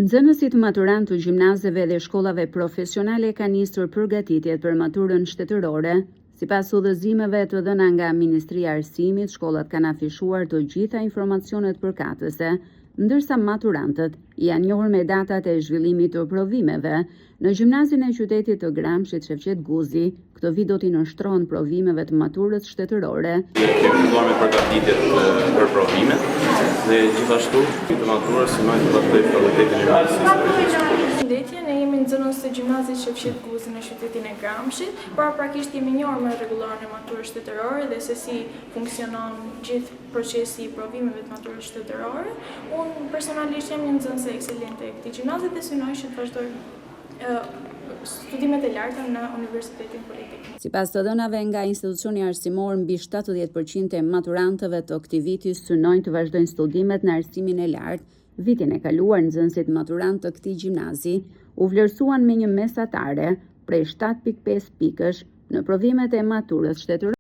Nxënësit maturant të gjimnazeve dhe shkollave profesionale kanë nisur përgatitjet për maturën shtetërore. Sipas udhëzimeve të dhëna nga Ministria e Arsimit, shkollat kanë afishuar të gjitha informacionet përkatëse, ndërsa maturantët janë njohur me datat e zhvillimit të provimeve. Në gjimnazin e qytetit të Gramshit Shefqet Guzi, këtë vit do t'i nënshtrohen provimeve të maturës shtetërore. Kemi filluar me përgatitjet për provimet dhe gjithashtu të maturës synojnë të vazhdojë fakultetin e mjedisit. Përshëndetje, ne jemi nxënës të gjimnazit Shefqet Guzi në qytetin e Gramshit. Paraprakisht jemi njohur me rregulloren e maturës shtetërore dhe se si funksionon gjithë procesi i provimeve të maturës shtetërore. Unë personalisht jam një nxënëse ekselente e këtij gjimnazi dhe synoj që të vazhdoj studimet e larta në Universitetin Politik. Sipas të dhënave nga institucioni arsimor, mbi 70% e maturantëve të këtij viti synojnë të vazhdojnë studimet në arsimin e lartë. Vitin e kaluar, nxënësit maturant të këtij gjimnazi u vlerësuan me një mesatare prej 7.5 pikësh në provimet e maturës shtetërore.